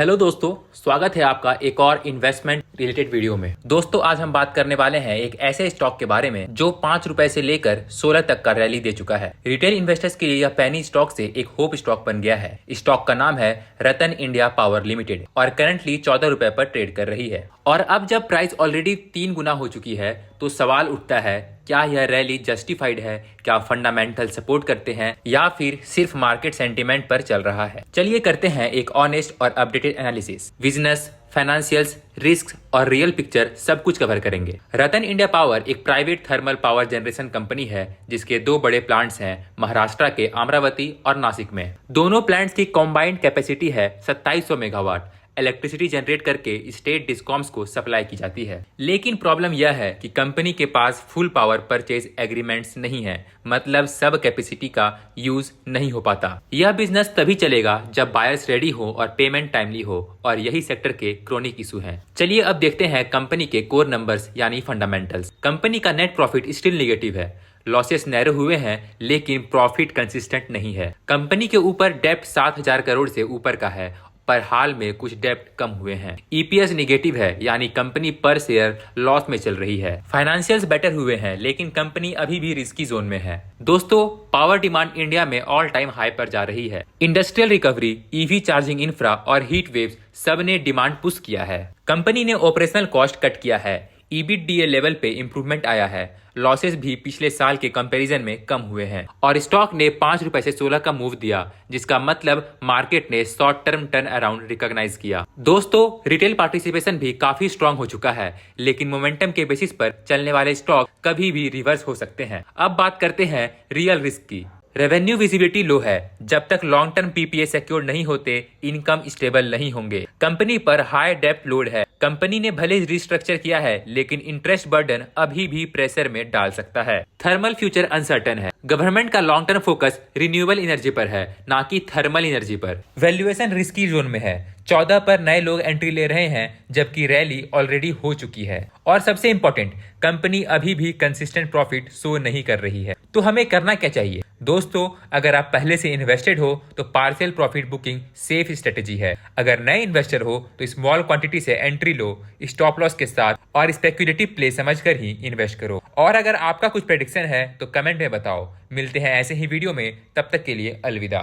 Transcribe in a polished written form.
Hello दोस्तों, स्वागत है आपका एक और इन्वेस्टमेंट रिलेटेड वीडियो में। दोस्तों, आज हम बात करने वाले हैं एक ऐसे स्टॉक के बारे में जो 5 रुपए से लेकर 16 तक का रैली दे चुका है। रिटेल इन्वेस्टर्स के लिए यह पैनी स्टॉक से एक होप स्टॉक बन गया है। स्टॉक का नाम है रतन इंडिया पावर लिमिटेड और करंटली 14 रुपए पर ट्रेड कर रही है। और अब जब प्राइस ऑलरेडी 3 गुना हो चुकी है तो सवाल उठता है, क्या यह रैली जस्टिफाइड है? क्या फंडामेंटल सपोर्ट करते हैं या फिर सिर्फ मार्केट सेंटीमेंट पर चल रहा है? चलिए करते हैं एक ऑनेस्ट और updated analysis. Business, financials, risk और रियल पिक्चर सब कुछ कवर करेंगे। रतन इंडिया पावर एक private thermal power generation company है जिसके 2 बड़े प्लांट्स हैं महाराष्ट्र के अमरावती और नासिक में। दोनों प्लांट्स की कॉम्बाइंड कैपेसिटी है 2700 मेगावाट। इलेक्ट्रिसिटी जनरेट करके स्टेट डिस्कॉम्स को सप्लाई की जाती है। लेकिन प्रॉब्लम यह है कि कंपनी के पास फुल पावर परचेज एग्रीमेंट्स नहीं है, मतलब सब कैपेसिटी का यूज नहीं हो पाता। यह बिजनेस तभी चलेगा जब बायर्स रेडी हो और पेमेंट टाइमली हो, और यही सेक्टर के क्रोनिक इशू हैं। चलिए अब देखते हैं कंपनी के कोर नंबर्स यानी फंडामेंटल्स। कंपनी का नेट प्रॉफिट स्टिल निगेटिव है। लॉसेस नैरो हुए हैं लेकिन प्रॉफिट कंसिस्टेंट नहीं है। कंपनी के ऊपर डेप्ट 7,000 करोड़ से ऊपर का है, पर हाल में कुछ डेप्ट कम हुए हैं। ईपीएस निगेटिव है यानी कंपनी पर शेयर लॉस में चल रही है। फाइनेंशियल्स बेटर हुए हैं लेकिन कंपनी अभी भी रिस्की जोन में है। दोस्तों, पावर डिमांड इंडिया में ऑल टाइम हाई पर जा रही है। Industrial recovery, EV charging infra और हीट वेव्स सब ने डिमांड पुश किया है। कंपनी ने ऑपरेशनल कॉस्ट कट किया है। EBITDA लेवल पे इंप्रूवमेंट आया है। लॉसेस भी पिछले साल के कंपैरिजन में कम हुए हैं और स्टॉक ने 5 रुपए से 16 का मूव दिया, जिसका मतलब मार्केट ने short term turn around recognise किया। दोस्तों, रिटेल पार्टिसिपेशन भी काफी स्ट्रांग हो चुका है, लेकिन मोमेंटम के बेसिस पर चलने वाले स्टॉक कभी भी रिवर्स हो सकते हैं। अब बात करते हैं रियल रिस्क की। रेवेन्यू विजिबिलिटी लो है। जब तक लॉन्ग टर्म पीपीए सिक्योर नहीं होते, इनकम स्टेबल नहीं होंगे। कंपनी पर हाई डेप्ट लोड है। कंपनी ने भले रिस्ट्रक्चर किया है लेकिन इंटरेस्ट बर्डन अभी भी प्रेशर में डाल सकता है। थर्मल फ्यूचर अनसर्टन है। गवर्नमेंट का long term focus renewable energy पर है, ना कि थर्मल एनर्जी पर। वैल्यूएशन रिस्की जोन में है। 14 पर नए लोग एंट्री ले रहे हैं जबकि रैली ऑलरेडी हो चुकी है। और सबसे इंपॉर्टेंट, कंपनी अभी भी कंसिस्टेंट प्रॉफिट शो नहीं कर रही है। तो हमें करना क्या चाहिए? दोस्तों, अगर आप पहले से इन्वेस्टेड हो तो partial profit booking safe strategy है। अगर नए इन्वेस्टर हो तो स्मॉल क्वांटिटी से एंट्री लो, स्टॉप लॉस के साथ, और स्पेक्युलेटिव प्ले समझकर ही इन्वेस्ट करो। और अगर आपका कुछ प्रेडिक्शन है तो कमेंट में बताओ। मिलते हैं ऐसे ही वीडियो में, तब तक के लिए अलविदा।